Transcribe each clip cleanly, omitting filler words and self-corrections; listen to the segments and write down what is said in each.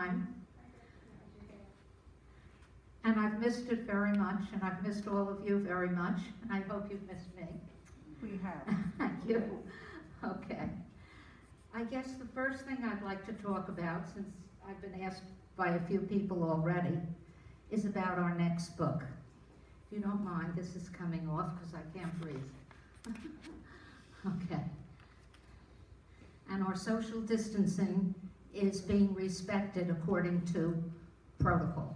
time. And I've missed it very much, and I've missed all of you very much, and I hope you've missed me. We have. Thank you. Okay. I guess the first thing I'd like to talk about, since I've been asked by a few people already, is about our next book. If you don't mind, this is coming off because I can't breathe. Okay. And our social distancing is being respected according to protocol.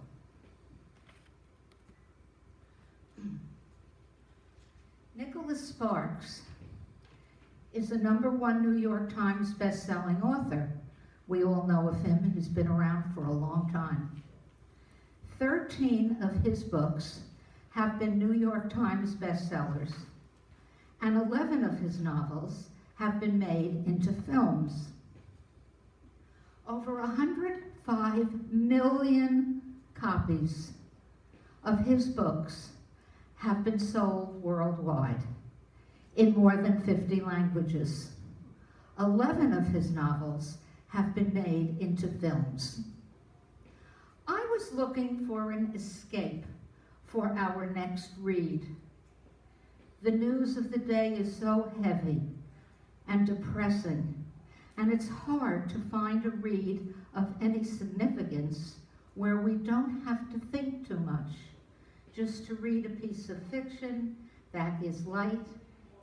Nicholas Sparks is the #1 New York Times best-selling author. We all know of him. He's been around for a long time. 13 of his books have been New York Times bestsellers, and 11 of his novels have been made into films. Over 105 million copies of his books have been sold worldwide in more than 50 languages. 11 of his novels have been made into films. I was looking for an escape for our next read. The news of the day is so heavy and depressing, and it's hard to find a read of any significance where we don't have to think too much, just to read a piece of fiction that is light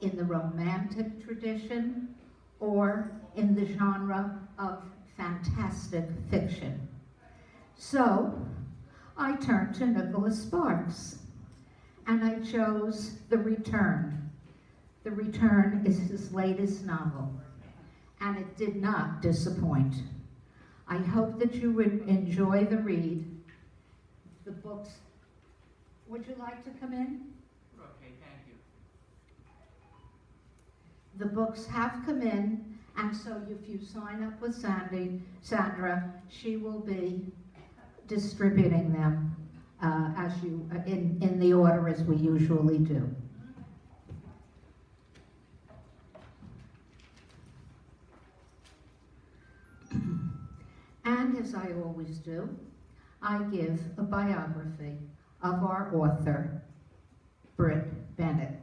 in the romantic tradition or in the genre of fantastic fiction. So I turned to Nicholas Sparks, and I chose The Return. The Return is his latest novel, and it did not disappoint. I hope that you would enjoy the read. The books, would you like to come in? Okay, thank you. The books have come in, and so if you sign up with Sandra, she will be distributing them as you in the order as we usually do. And as I always do, I give a biography of our author, Brit Bennett.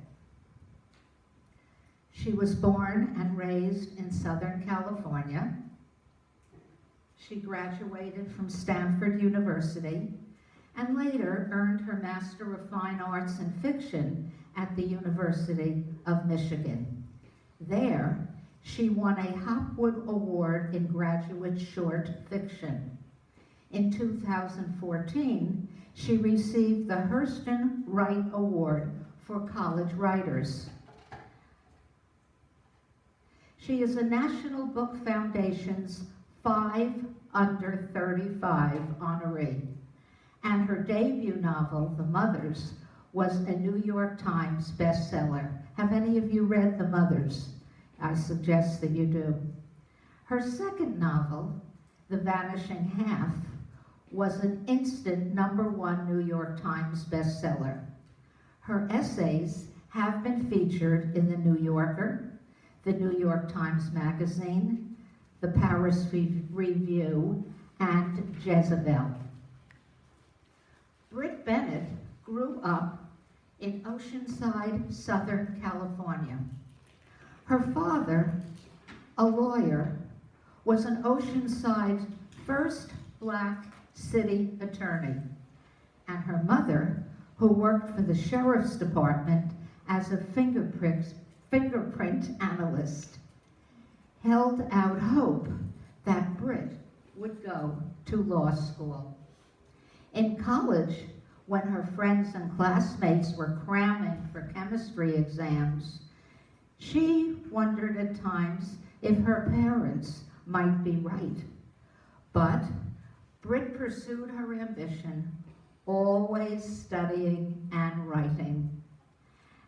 She was born and raised in Southern California. She graduated from Stanford University and later earned her Master of Fine Arts in Fiction at the University of Michigan. There, she won a Hopwood Award in graduate short fiction. In 2014, she received the Hurston Wright Award for college writers. She is a National Book Foundation's 5 Under 35 honoree, and her debut novel, The Mothers, was a New York Times bestseller. Have any of you read The Mothers? I suggest that you do. Her second novel, The Vanishing Half, was an instant #1 New York Times bestseller. Her essays have been featured in The New Yorker, the New York Times Magazine, the Paris Review, and Jezebel. Brit Bennett grew up in Oceanside, Southern California. Her father, a lawyer, was an Oceanside's first Black city attorney, and her mother, who worked for the Sheriff's Department as a fingerprint analyst, held out hope that Brit would go to law school. In college, when her friends and classmates were cramming for chemistry exams, she wondered at times if her parents might be right. But Brit pursued her ambition, always studying and writing.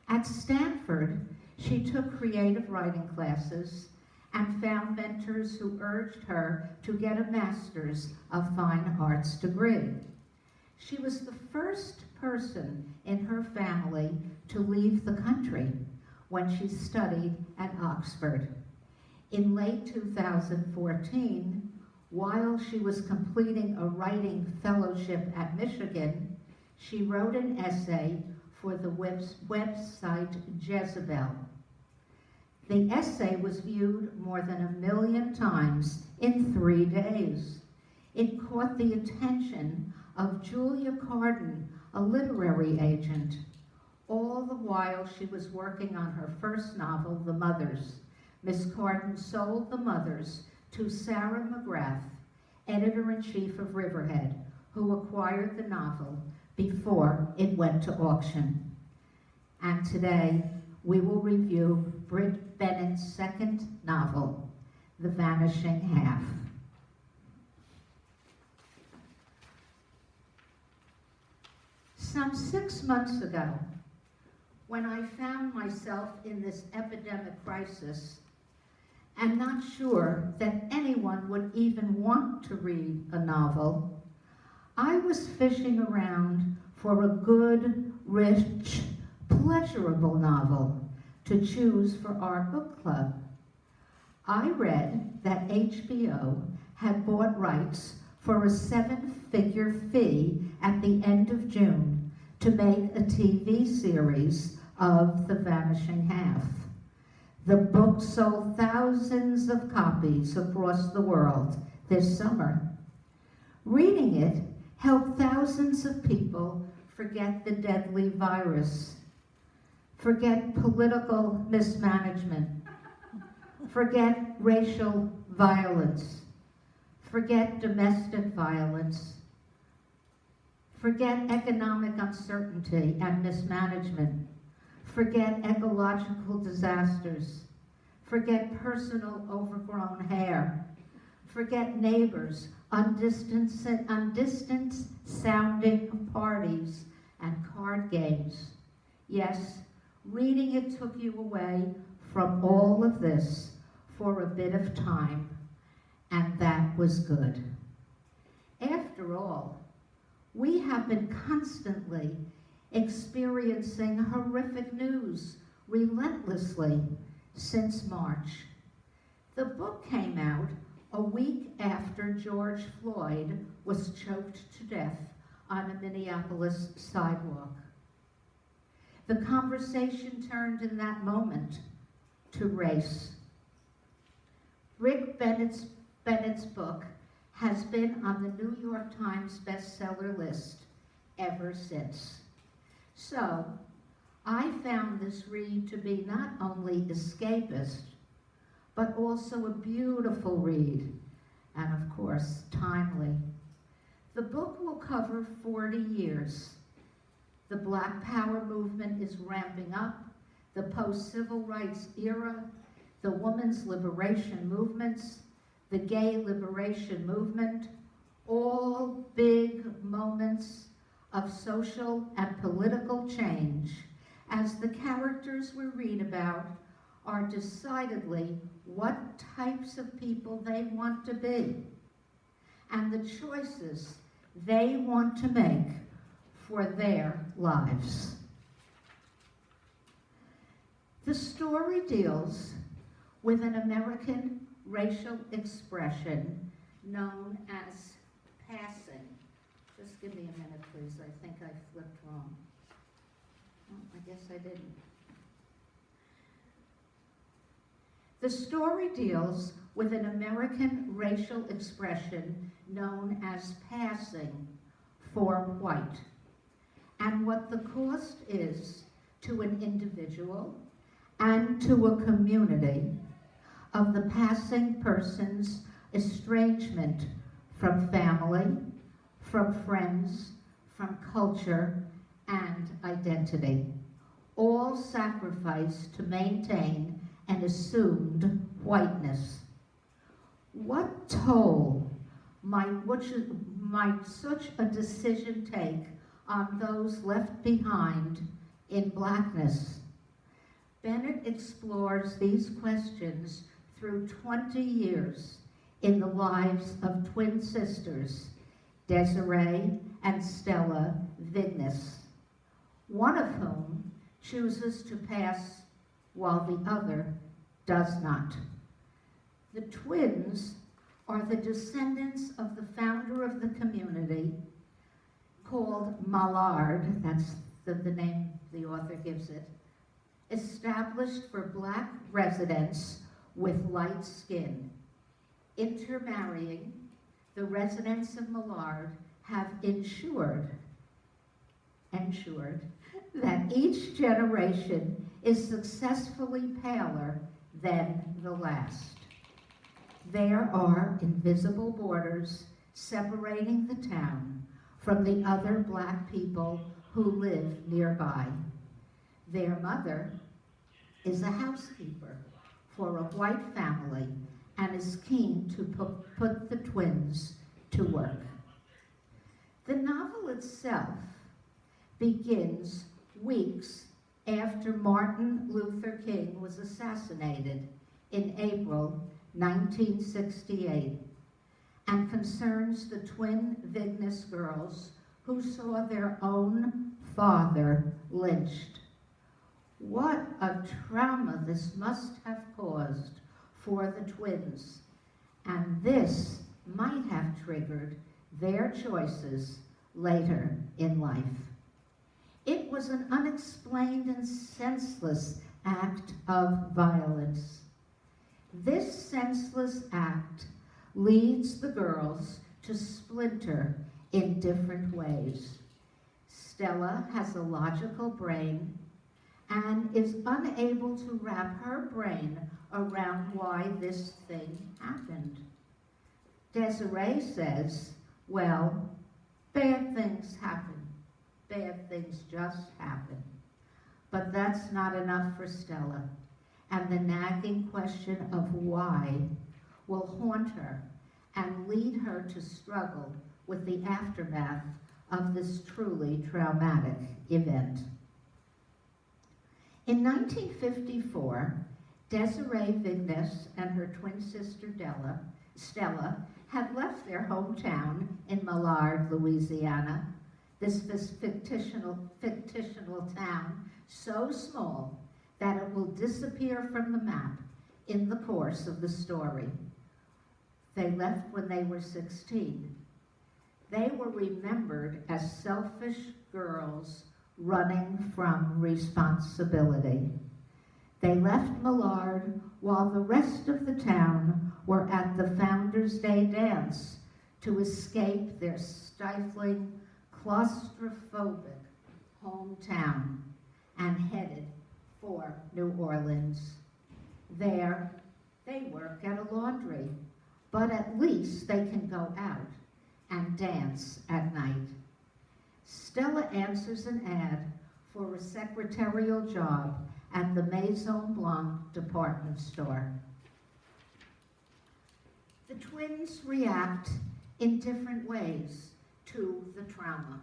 At Stanford, she took creative writing classes and found mentors who urged her to get a Master's of Fine Arts degree. She was the first person in her family to leave the country when she studied at Oxford. In late 2014, While she was completing a writing fellowship at Michigan, she wrote an essay for the website Jezebel. The essay was viewed more than 1 million times in 3 days. It caught the attention of Julia Carden, a literary agent. All the while she was working on her first novel, The Mothers, Miss Carden sold The Mothers to Sarah McGrath, editor-in-chief of Riverhead, who acquired the novel before it went to auction. And today, we will review Brit Bennett's second novel, The Vanishing Half. Some 6 months ago, when I found myself in this epidemic crisis and not sure that anyone would even want to read a novel, I was fishing around for a good, rich, pleasurable novel to choose for our book club. I read that HBO had bought rights for a 7-figure fee at the end of June to make a TV series of The Vanishing Half. The book sold thousands of copies across the world this summer. Reading it helped thousands of people forget the deadly virus, forget political mismanagement, forget racial violence, forget domestic violence, forget economic uncertainty and mismanagement, forget ecological disasters, forget personal overgrown hair, forget neighbors on distant sounding parties and card games. Yes, reading it took you away from all of this for a bit of time, and that was good. After all, we have been constantly experiencing horrific news relentlessly since March. The book came out a week after George Floyd was choked to death on a Minneapolis sidewalk. The conversation turned in that moment to race. Rick Bennett's book has been on the New York Times bestseller list ever since. So, I found this read to be not only escapist, but also a beautiful read, and of course, timely. The book will cover 40 years. The Black Power movement is ramping up, the post-civil rights era, the women's liberation movements, the gay liberation movement, all big moments of social and political change, as the characters we read about are decidedly what types of people they want to be, and the choices they want to make for their lives. The story deals with an American racial expression known as passing. Just give me a minute, please. I think I flipped wrong. Oh, I guess I didn't. The story deals with an American racial expression known as passing for white, and what the cost is to an individual and to a community of the passing person's estrangement from family, from friends, from culture, and identity, all sacrificed to maintain an assumed whiteness. What toll might such a decision take on those left behind in blackness? Bennett explores these questions through 20 years in the lives of twin sisters, Desiree and Stella Vignes, one of whom chooses to pass while the other does not. The twins are the descendants of the founder of the community, called Mallard, that's the name the author gives it, established for black residents with light skin. Intermarrying, the residents of Mallard have ensured that each generation is successfully paler than the last. There are invisible borders separating the town from the other black people who live nearby. Their mother is a housekeeper for a white family and is keen to put the twins to work. The novel itself begins weeks after Martin Luther King was assassinated in April 1968 and concerns the twin Vignes girls who saw their own father lynched. What a trauma this must have caused for the twins, and this might have triggered their choices later in life. It was an unexplained and senseless act of violence. This senseless act leads the girls to splinter in different ways. Stella has a logical brain and is unable to wrap her brain around why this thing happened. Desiree says, well, bad things happen. Bad things just happen. But that's not enough for Stella, and the nagging question of why will haunt her and lead her to struggle with the aftermath of this truly traumatic event. In 1954, Desiree Vignes and her twin sister Stella had left their hometown in Mallard, Louisiana, this fictional town so small that it will disappear from the map in the course of the story. They left when they were 16. They were remembered as selfish girls running from responsibility. They left Mallard while the rest of the town were at the Founders' Day dance to escape their stifling, claustrophobic hometown and headed for New Orleans. There, they work at a laundry, but at least they can go out and dance at night. Stella answers an ad for a secretarial job at the Maison Blanc department store. The twins react in different ways to the trauma.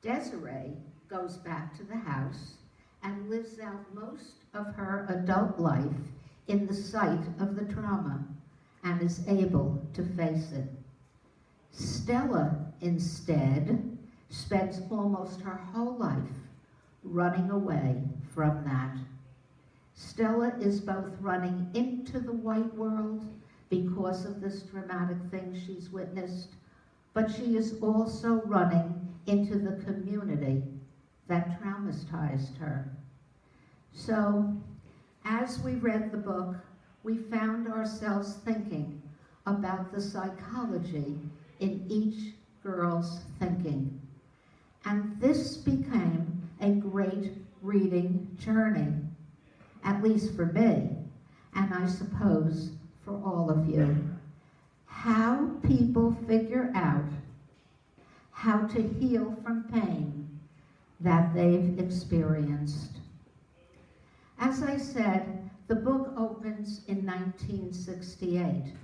Desiree goes back to the house and lives out most of her adult life in the sight of the trauma and is able to face it. Stella, instead, spends almost her whole life running away from that. Stella is both running into the white world because of this traumatic thing she's witnessed, but she is also running into the community that traumatized her. So, as we read the book, we found ourselves thinking about the psychology in each girl's thinking. And this became a great reading journey, at least for me, and I suppose for all of you. How people figure out how to heal from pain that they've experienced. As I said, the book opens in 1968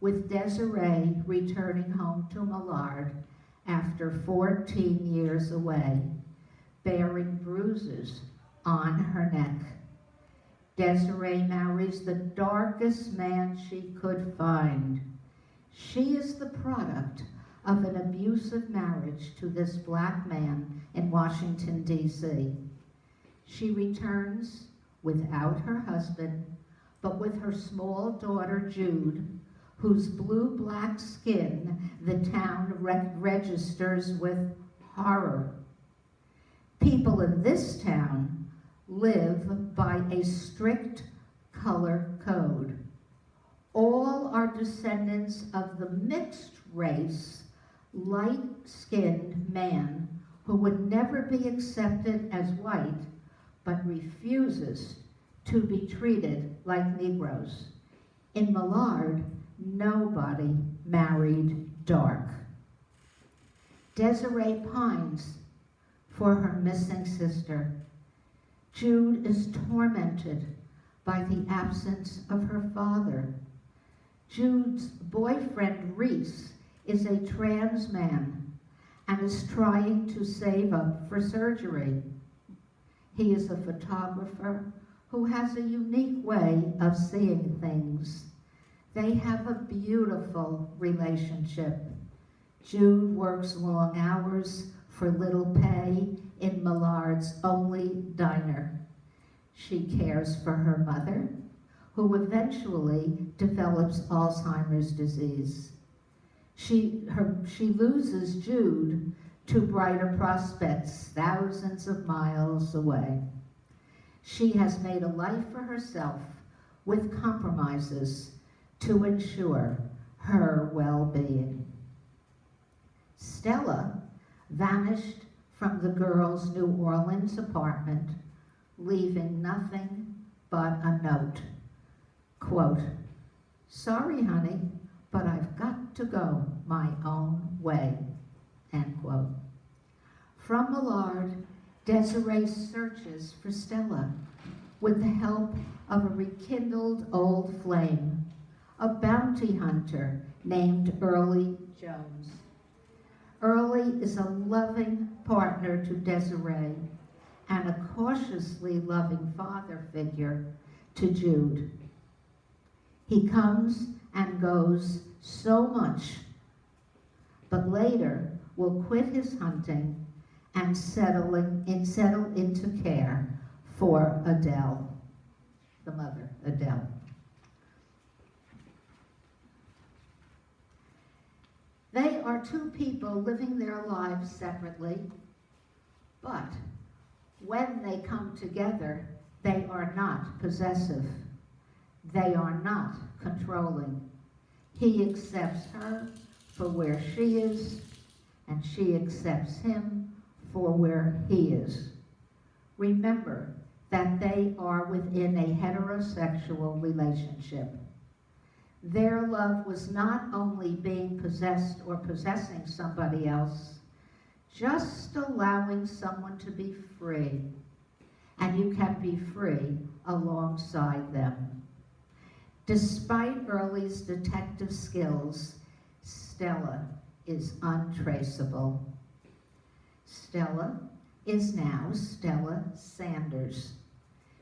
with Desiree returning home to Mallard after 14 years away, bearing bruises on her neck. Desiree marries the darkest man she could find. She is the product of an abusive marriage to this black man in Washington, D.C. She returns without her husband, but with her small daughter, Jude, whose blue-black skin the town registers with horror. People in this town live by a strict color code. All are descendants of the mixed race, light-skinned man who would never be accepted as white, but refuses to be treated like Negroes. In Millard, nobody married dark. Desiree pines for her missing sister. Jude is tormented by the absence of her father. Jude's boyfriend, Reese, is a trans man and is trying to save up for surgery. He is a photographer who has a unique way of seeing things. They have a beautiful relationship. Jude works long hours for little pay in Millard's only diner. She cares for her mother, who eventually develops Alzheimer's disease. She loses Jude to brighter prospects thousands of miles away. She has made a life for herself with compromises to ensure her well-being. Stella vanished from the girls' New Orleans apartment, leaving nothing but a note. Quote, "Sorry, honey, but I've got to go my own way," end quote. From Millard, Desiree searches for Stella with the help of a rekindled old flame, a bounty hunter named Early Jones. Early is a loving partner to Desiree and a cautiously loving father figure to Jude. He comes and goes so much, but later will quit his hunting and settle into care for Adele, the mother, Adele. They are two people living their lives separately, but when they come together, they are not possessive. They are not controlling. He accepts her for where she is, and she accepts him for where he is. Remember that they are within a heterosexual relationship. Their love was not only being possessed or possessing somebody else, just allowing someone to be free, and you can be free alongside them. Despite Early's detective skills, Stella is untraceable. Stella is now Stella Sanders.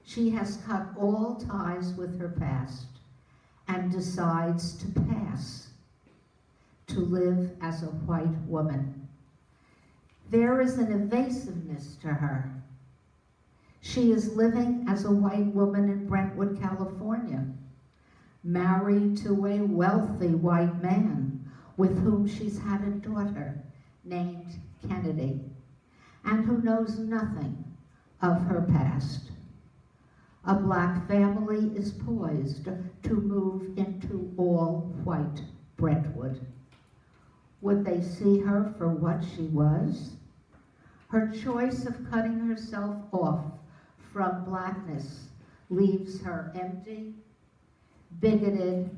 She has cut all ties with her past and decides to pass, to live as a white woman. There is an evasiveness to her. She is living as a white woman in Brentwood, California, married to a wealthy white man with whom she's had a daughter named Kennedy, and who knows nothing of her past. A black family is poised to move into all-white Brentwood. Would they see her for what she was? Her choice of cutting herself off from blackness leaves her empty, bigoted,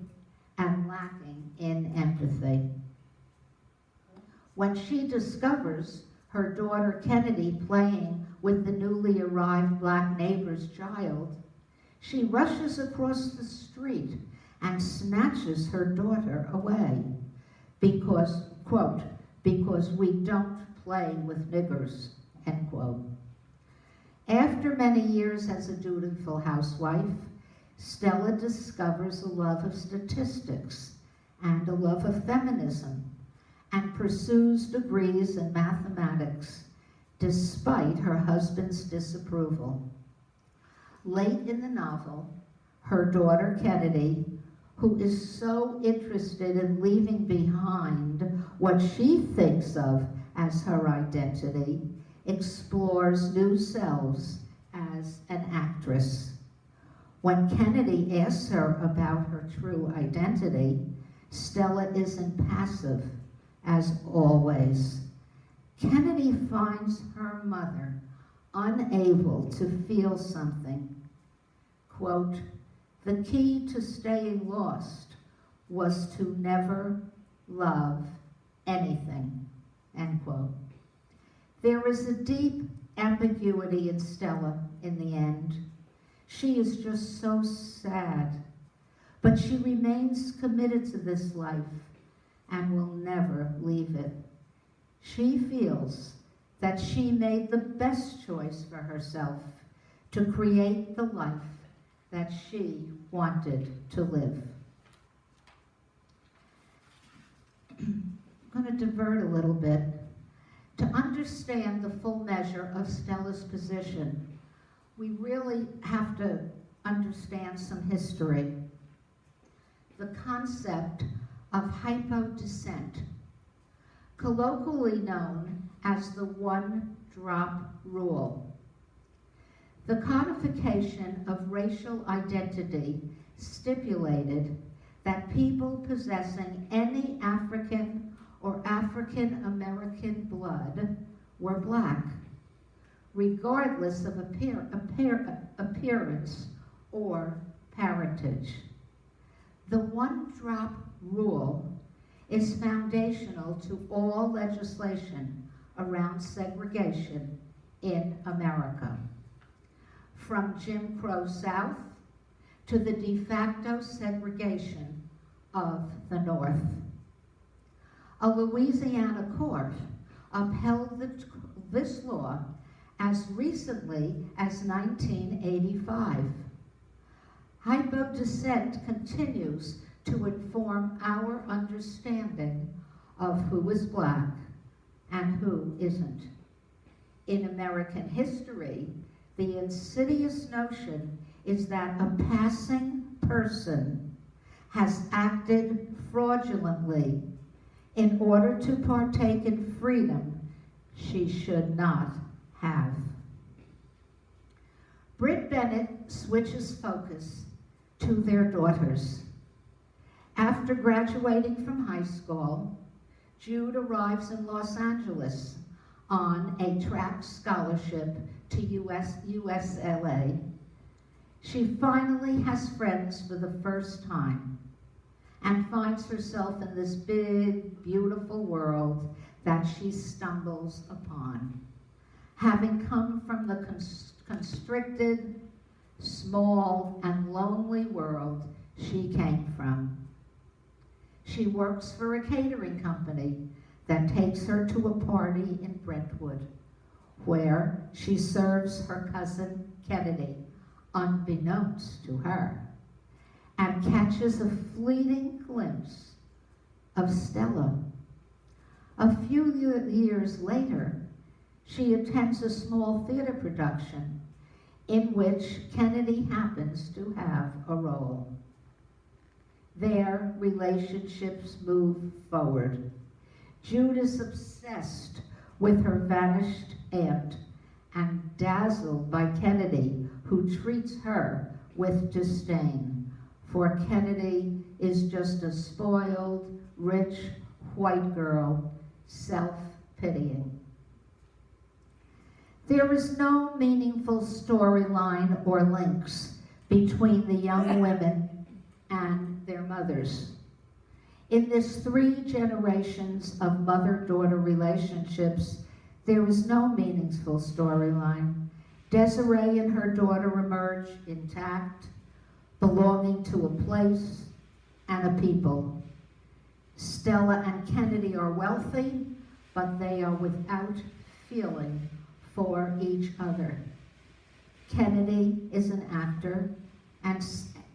and lacking in empathy. When she discovers her daughter Kennedy playing with the newly arrived black neighbor's child, she rushes across the street and snatches her daughter away because, quote, "because we don't play with niggers," end quote. After many years as a dutiful housewife, Stella discovers a love of statistics and a love of feminism, and pursues degrees in mathematics despite her husband's disapproval. Late in the novel, her daughter Kennedy, who is so interested in leaving behind what she thinks of as her identity, explores new selves as an actress. When Kennedy asks her about her true identity, Stella isn't passive, as always. Kennedy finds her mother unable to feel something. Quote, "The key to staying lost was to never love anything," end quote. There is a deep ambiguity in Stella in the end. She is just so sad, but she remains committed to this life and will never leave it. She feels that she made the best choice for herself to create the life that she wanted to live. I'm going to divert a little bit. To understand the full measure of Stella's position, we really have to understand some history. The concept of hypodescent, colloquially known as the one-drop rule. The codification of racial identity stipulated that people possessing any African or African American blood were black, regardless of appearance or parentage. The one-drop rule is foundational to all legislation around segregation in America, from Jim Crow South to the de facto segregation of the North. A Louisiana court upheld this law as recently as 1985. Hypodescent continues to inform our understanding of who is black and who isn't. In American history, the insidious notion is that a passing person has acted fraudulently in order to partake in freedom she should not have. Britt Bennett switches focus to their daughters. After graduating from high school, Jude arrives in Los Angeles on a track scholarship to USLA. She finally has friends for the first time and finds herself in this big, beautiful world that she stumbles upon, having come from the constricted, small, and lonely world she came from. She works for a catering company that takes her to a party in Brentwood, where she serves her cousin Kennedy, unbeknownst to her, and catches a fleeting glimpse of Stella. A few years later, she attends a small theater production in which Kennedy happens to have a role. Their relationships move forward. Jude is obsessed with her vanished aunt and dazzled by Kennedy, who treats her with disdain, for Kennedy is just a spoiled, rich, white girl, self-pitying. There is no meaningful storyline or links between the young women and their mothers. In this 3 generations of mother-daughter relationships, there is no meaningful storyline. Desiree and her daughter emerge intact, belonging to a place and a people. Stella and Kennedy are wealthy, but they are without feeling for each other. Kennedy is an actor and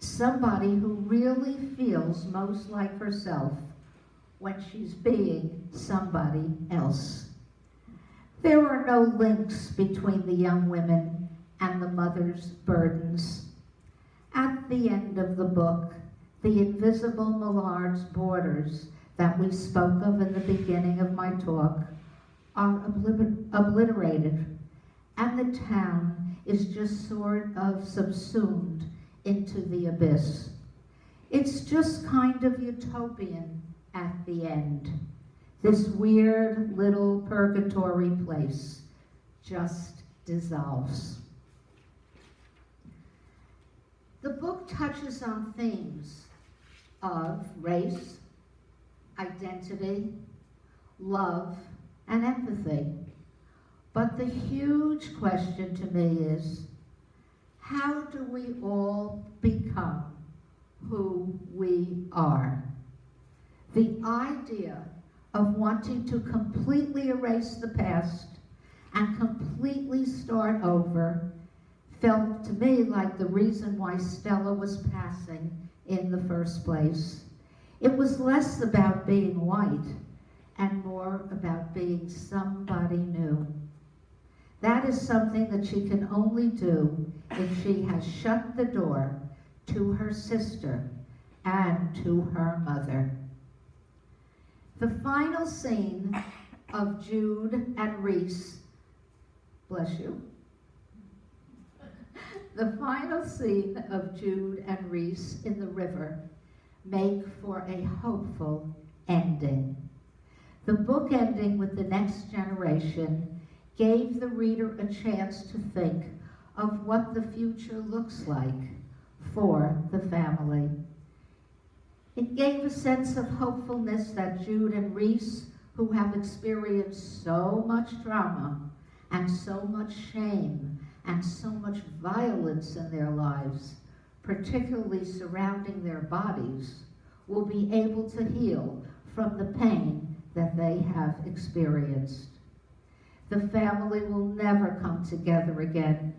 somebody who really feels most like herself when she's being somebody else. There are no links between the young women and the mother's burdens. At the end of the book, The invisible Millard's borders that we spoke of in the beginning of my talk are obliterated, and the town is just sort of subsumed into the abyss. It's just kind of utopian at the end. This weird little purgatory place just dissolves. The book touches on themes of race, identity, love, and empathy. But the huge question to me is, how do we all become who we are? The idea of wanting to completely erase the past and completely start over felt to me like the reason why Stella was passing in the first place. It was less about being white and more about being somebody new. That is something that she can only do if she has shut the door to her sister and to her mother. The final scene of Jude and Reese, bless you. The final scene of Jude and Reese in the river make for a hopeful ending. The book ending with the next generation gave the reader a chance to think of what the future looks like for the family. It gave a sense of hopefulness that Jude and Reese, who have experienced so much trauma and so much shame and so much violence in their lives, particularly surrounding their bodies, will be able to heal from the pain that they have experienced. The family will never come together again.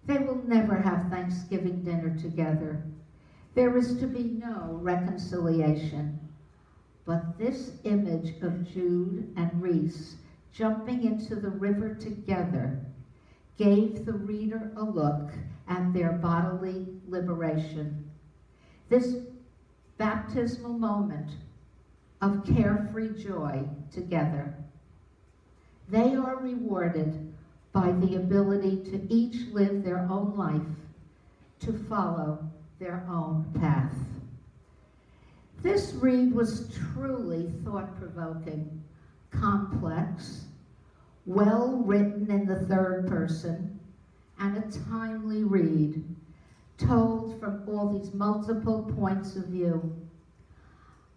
They will never have Thanksgiving dinner together. There is to be no reconciliation. But this image of Jude and Reese jumping into the river together gave the reader a look at their bodily liberation. This baptismal moment of carefree joy together. They are rewarded by the ability to each live their own life, to follow their own path. This read was truly thought-provoking, complex, well written in the third person, and a timely read, told from all these multiple points of view.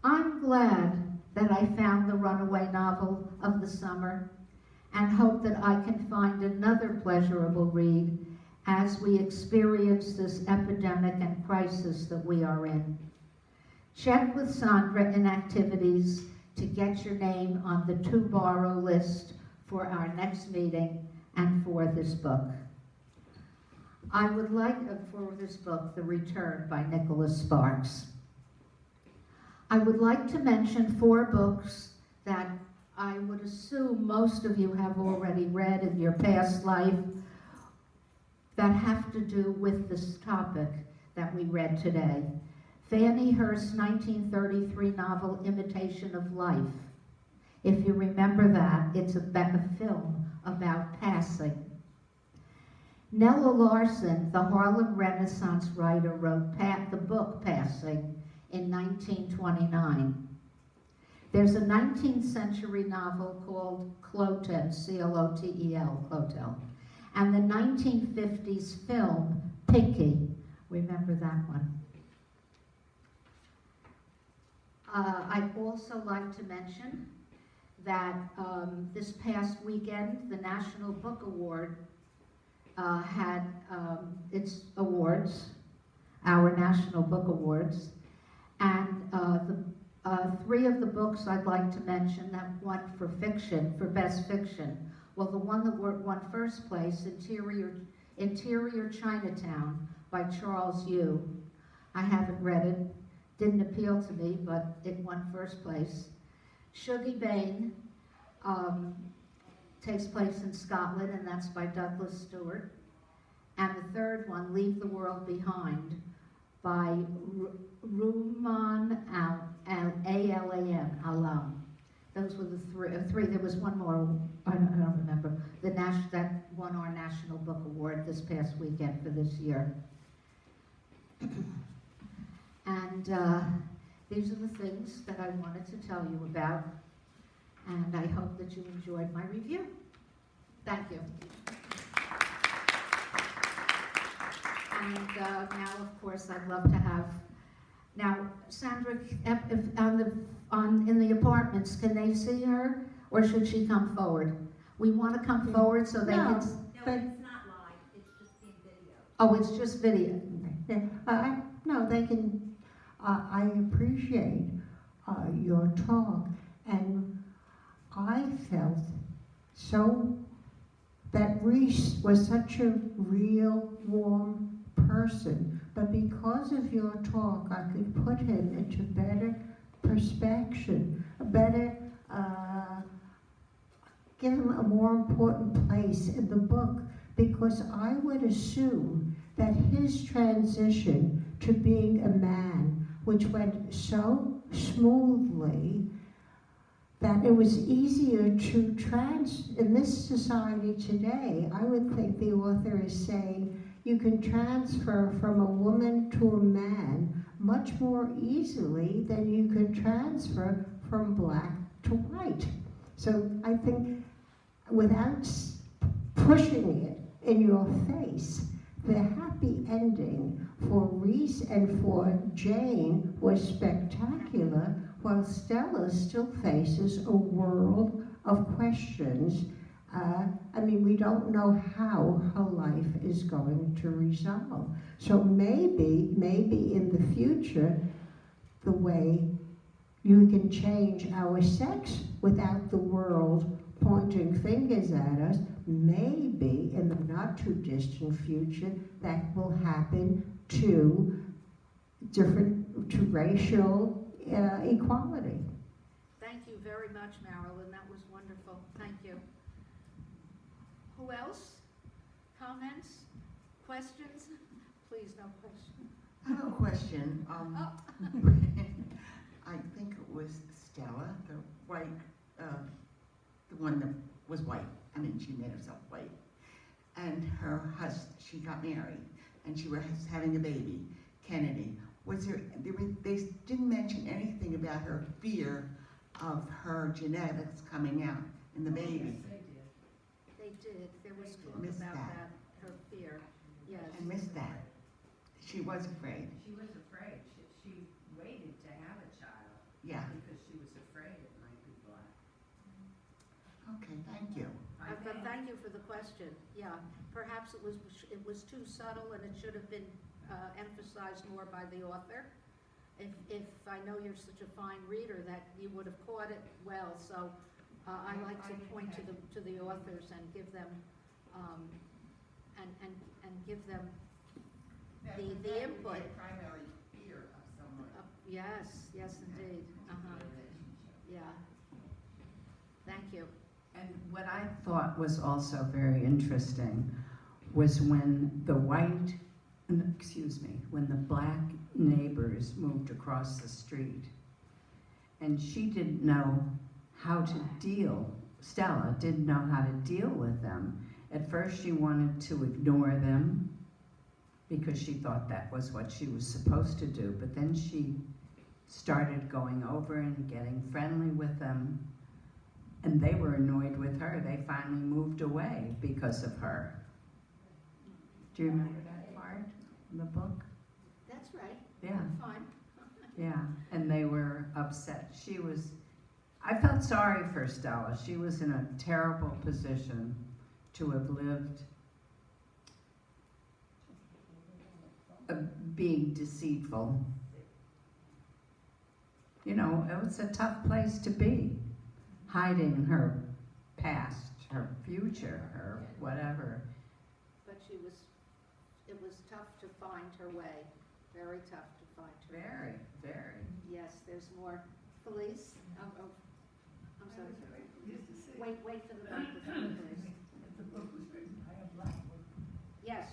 I'm glad that I found the runaway novel of the summer and hope that I can find another pleasurable read as we experience this epidemic and crisis that we are in. Check with Sandra in activities to get your name on the to borrow list for our next meeting and for this book. I would like, for this book, The Return by Nicholas Sparks. I would like to mention 4 books that I would assume most of you have already read in your past life that have to do with this topic that we read today. Fannie Hurst's 1933 novel, Imitation of Life. If you remember that, it's a film about passing. Nella Larson, the Harlem Renaissance writer, wrote the book Passing in 1929. There's a 19th century novel called Clotel, C-L-O-T-E-L, Clotel, and the 1950s film Pinky. Remember that one? I'd also like to mention that this past weekend, the National Book Award had its awards, our National Book Awards, and the 3 of the books I'd like to mention that won for fiction, for Best Fiction. Well, the one that won first place, Interior Chinatown by Charles Yu. I haven't read it, didn't appeal to me, but it won first place. Shuggie Bain takes place in Scotland, and that's by Douglas Stewart. And the third one, Leave the World Behind, by Ruman Alam. Alam. Those were the three. There was one more. I don't remember. That won our National Book Award this past weekend for this year. And these are the things that I wanted to tell you about. And I hope that you enjoyed my review. Thank you. And now, of course, I'd love to have. Now, Sandra, in the apartments, can they see her, or should she come forward? We want to come forward so they can. No, it's not live. It's just being video. Oh, it's just video. No, they can. I appreciate your talk, and I felt so that Reese was such a real, warm person. But because of your talk, I could put him into better perspective, give him a more important place in the book, because I would assume that his transition to being a man, which went so smoothly, that it was easier to in this society today. I would think the author is saying you can transfer from a woman to a man much more easily than you can transfer from black to white. So I think without pushing it in your face, the happy ending for Reese and for Jane was spectacular, while Stella still faces a world of questions. We don't know how her life is going to resolve. So maybe in the future, the way you can change our sex without the world pointing fingers at us, maybe in the not too distant future that will happen to racial equality. Thank you very much, Marilyn. That was wonderful. Thank you. Who else? Comments? Questions? Please, no questions. I have a question. I think it was Stella, the white, the one that was white. She made herself white. And her husband, she got married, and she was having a baby, Kennedy. They didn't mention anything about her fear of her genetics coming out in the baby. Yes, They did. There was talk Missed about that. her fear. Yes. I missed that. She was afraid. She was afraid. She waited to have a child. Yeah. Because she was afraid it might be black. Okay, thank you. But thank you for the question. Yeah, perhaps it was too subtle and it should have been emphasized more by the author. If I know you're such a fine reader that you would have caught it well, so I like to point to the authors and give them and give them the input. Primary fear of someone. Yes, indeed. Yeah. Thank you. And what I thought was also very interesting was when when the black neighbors moved across the street, and she didn't know how to Stella didn't know how to deal with them. At first she wanted to ignore them because she thought that was what she was supposed to do, but then she started going over and getting friendly with them. And they were annoyed with her. They finally moved away because of her. Do you remember that part in the book? That's right. Yeah. Fine. Yeah. And they were upset. I felt sorry for Stella. She was in a terrible position to have lived being deceitful. It was a tough place to be. Hiding her past, her future, her whatever. But it was tough to find her way. Very tough to find her way. Very, very. Yes, there's more. Felice? I'm sorry. Wait for the microphone, please. Yes.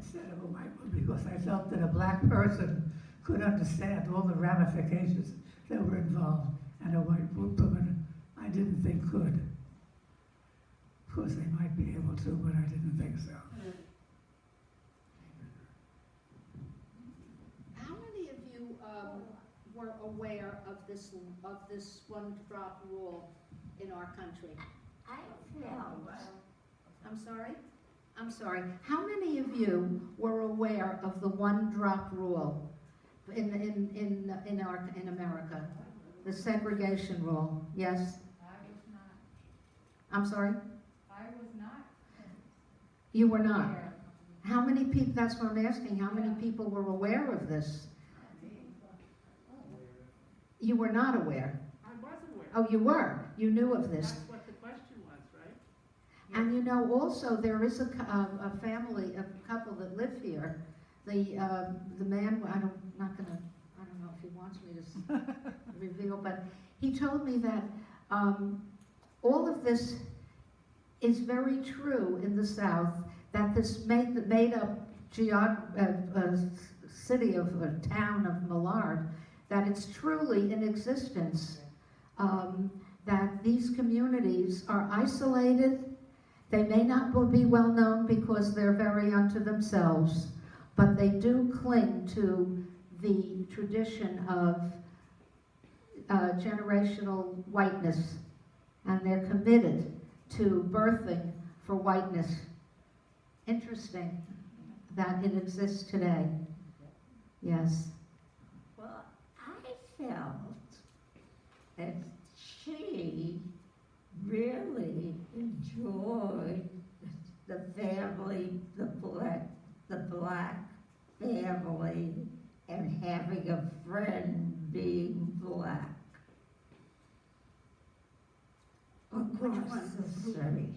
instead of a white one, because I felt that a black person could understand all the ramifications that were involved, and a white woman I didn't think could. Of course, they might be able to, but I didn't think so. How many of you were aware of this one-drop rule in our country? I felt I'm sorry? I'm sorry. How many of you were aware of the one-drop rule in America? The segregation rule, yes? I was not, I'm sorry? I was not. You were not? aware. How many people, that's what I'm asking, how many people were aware of this? You were not aware? I was aware. Oh, you were? You knew of this? That's what the question was, right? And you know, also, there is a family, a couple that live here. The man, I don't know if he wants me to reveal, but he told me that all of this is very true in the South, that this made up city of a town of Millard, that it's truly in existence, that these communities are isolated. They may not be well known because they're very unto themselves, but they do cling to the tradition of generational whiteness, and they're committed to birthing for whiteness. Interesting that it exists today. Yes. Well, I felt that she really enjoyed the family, the black family, and having a friend being black. Which Across one? the street.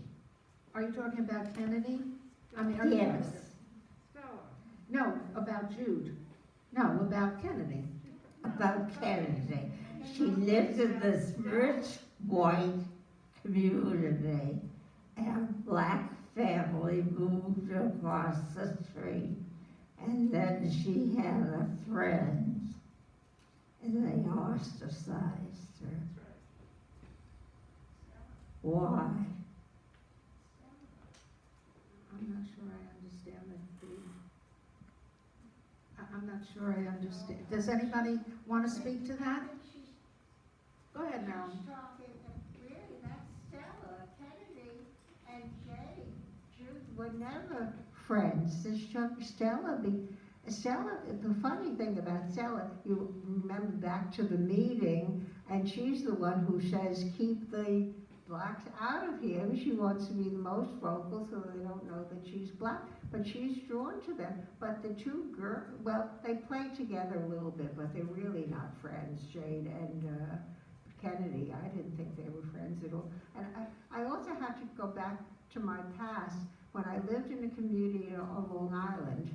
Are you talking about Kennedy? I mean, are you? Yes. Stella. No, about Jude. No, about Kennedy. About Kennedy. She lived in this rich white community, and a black family moved across the street, and then she had a friend, and they ostracized her. Why? I'm not sure I understand I'm not sure I understand. Does anybody want to speak to that? Go ahead, Marilyn. Really, that's Stella, Kennedy, and Jay. Jude were never friends. Stella, the funny thing about Stella, you remember back to the meeting, and she's the one who says, keep the blacks out of here. She wants to be the most vocal so they don't know that she's black, but she's drawn to them. But the two girls, well, they play together a little bit, but they're really not friends, Jade and Kennedy. I didn't think they were friends at all. And I also have to go back to my past when I lived in a community on Long Island,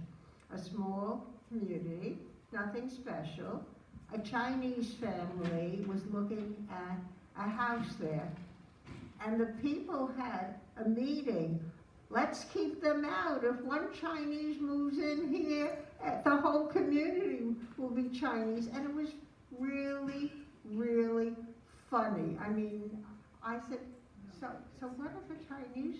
a small community, nothing special. A Chinese family was looking at a house there, and the people had a meeting. Let's keep them out. If one Chinese moves in here, the whole community will be Chinese. And it was really, really funny. I mean, I said, so what if a Chinese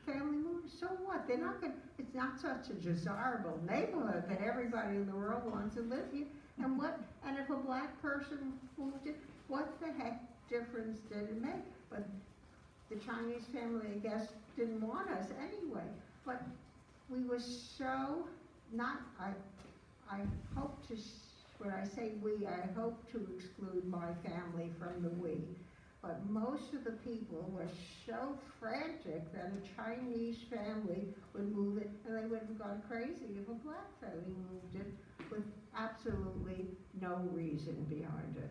family moves? So what? They're not going. It's not such a desirable neighborhood that everybody in the world wants to live here. And what? And if a black person moved in, what the heck difference did it make? But the Chinese family, I guess, didn't want us anyway. But we were so not. I hope to. When I say we, I hope to exclude my family from the we. But most of the people were so frantic that a Chinese family would move it, and they would have gone crazy if a black family moved it with absolutely no reason behind it.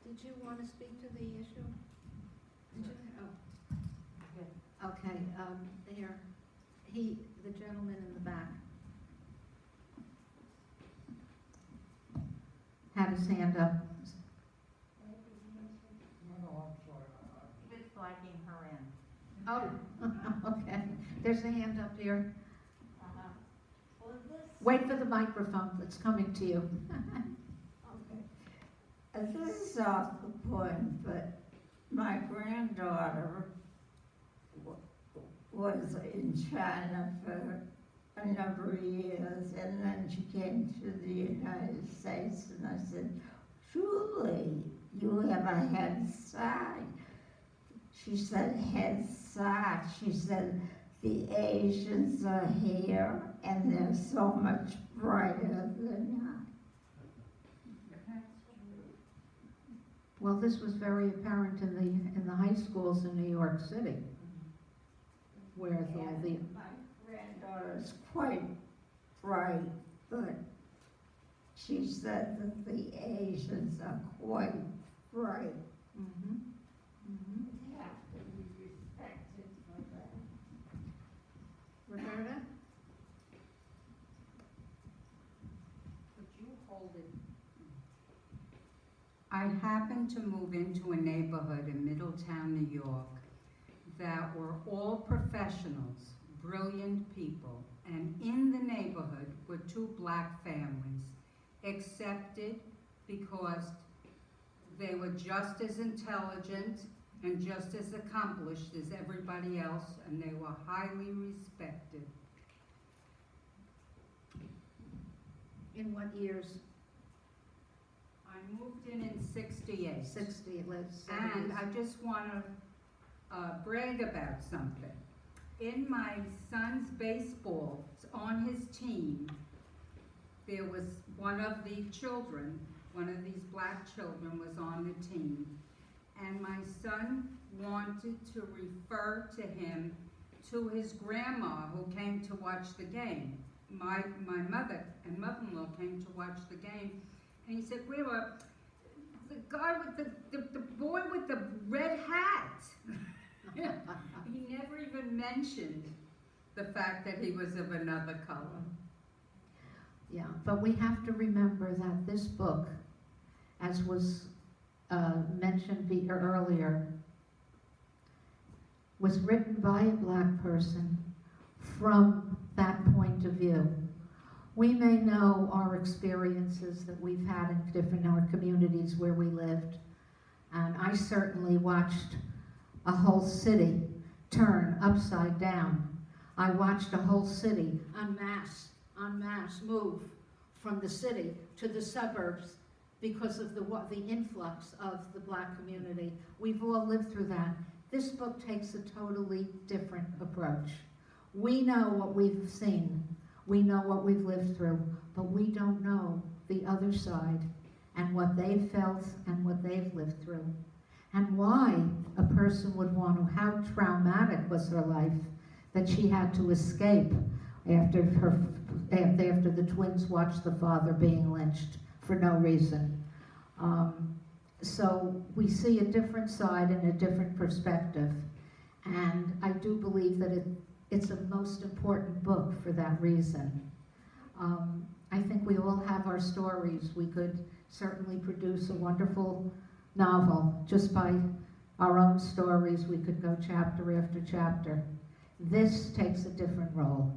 Did you want to speak to the issue? Did you? Oh. Okay, here. The gentleman in the back had his hand up. He was flagging her in. Oh, okay. There's a hand up here. Wait for the microphone that's coming to you. Okay. This is off the point, but my granddaughter was in China for a number of years, and then she came to the United States, and I said, Julie, you have a head start. She said, head start. She said, the Asians are here, and they're so much brighter than us. Well, this was very apparent in the high schools in New York City, where the My granddaughter is quite bright, but she said that the Asians are quite bright. Mhm. Mhm. They have to be respected for that. Roberta? Could you hold it? I happened to move into a neighborhood in Middletown, New York, that were all professionals, brilliant people, and in the neighborhood were two black families, accepted because they were just as intelligent and just as accomplished as everybody else, and they were highly respected. In what years? I moved in 68. 60, let's say. And I just want to brag about something. In my son's baseball, on his team, there was one of the children, one of these black children was on the team. And my son wanted to refer to him to his grandma who came to watch the game. My mother and mother-in-law came to watch the game. And he said, Grandma, the guy with the boy with the red hat. He never even mentioned the fact that he was of another color. Yeah, but we have to remember that this book, as was mentioned earlier, was written by a black person from that point of view. We may know our experiences that we've had in our communities where we lived, and I certainly watched a whole city turn upside down. I watched a whole city en masse move from the city to the suburbs because of the influx of the black community. We've all lived through that. This book takes a totally different approach. We know what we've seen. We know what we've lived through, but we don't know the other side and what they've felt and what they've lived through. And why a person would want to, how traumatic was her life that she had to escape after the twins watched the father being lynched for no reason. So we see a different side and a different perspective. And I do believe that it's a most important book for that reason. I think we all have our stories. We could certainly produce a wonderful novel just by our own stories. We could go chapter after chapter. This takes a different role,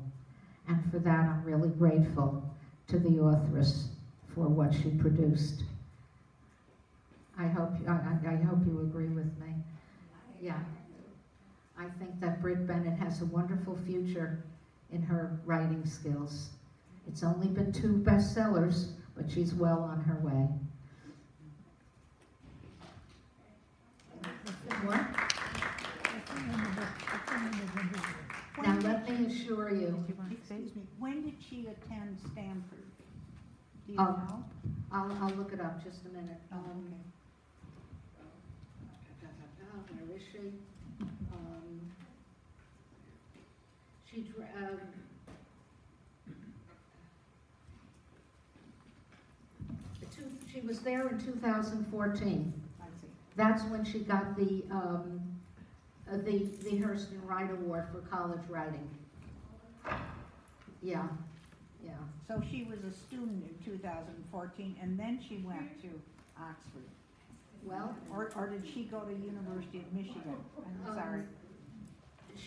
and for that I'm really grateful to the authoress for what she produced. I hope you agree with me. Yeah. I think that Britt Bennett has a wonderful future in her writing skills. It's only been 2 bestsellers, but she's well on her way. What? Now let me assure you, Excuse me, when did she attend Stanford? Do you Oh. know? I'll look it up just a minute. Oh, okay. Where is she? She was there in 2014. I see. That's when she got the Hurston Wright Award for college writing. Yeah, yeah. So she was a student in 2014, and then she went to Oxford. Well, Or did she go to University of Michigan? I'm sorry.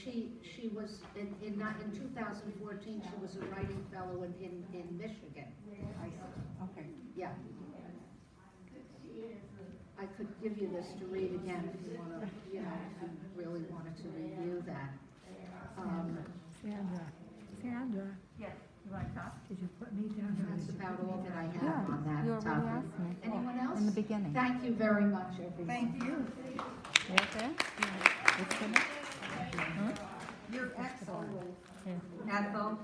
she was, in 2014, she was a writing fellow in Michigan. I see, okay. Yeah. I could give you this to read again if you want to, if you really wanted to review that. Sandra, Yes, you want to talk? did you put me down? That's about all that I have on that You already topic. asked me. Anyone else? In the beginning. Thank you very much, everyone. Thank you. Right there? It's in it? You're excellent. Yeah. Ethel,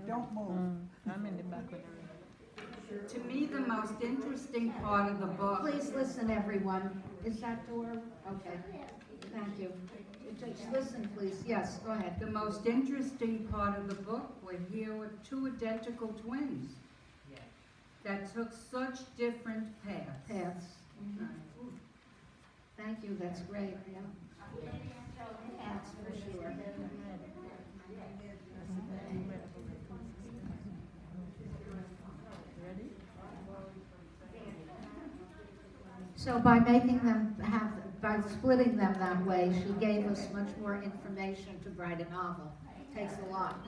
Don't move. I'm in the back with to me, the most interesting part of the book. Please listen, everyone. Is that door? Okay. Thank you. Just listen, please. Yes, go ahead. The most interesting part of the book were here were two identical twins that took such different paths. Paths. Thank you, that's great, yeah. That's for sure. So by making them by splitting them that way, she gave us much more information to write a novel. Takes a lot.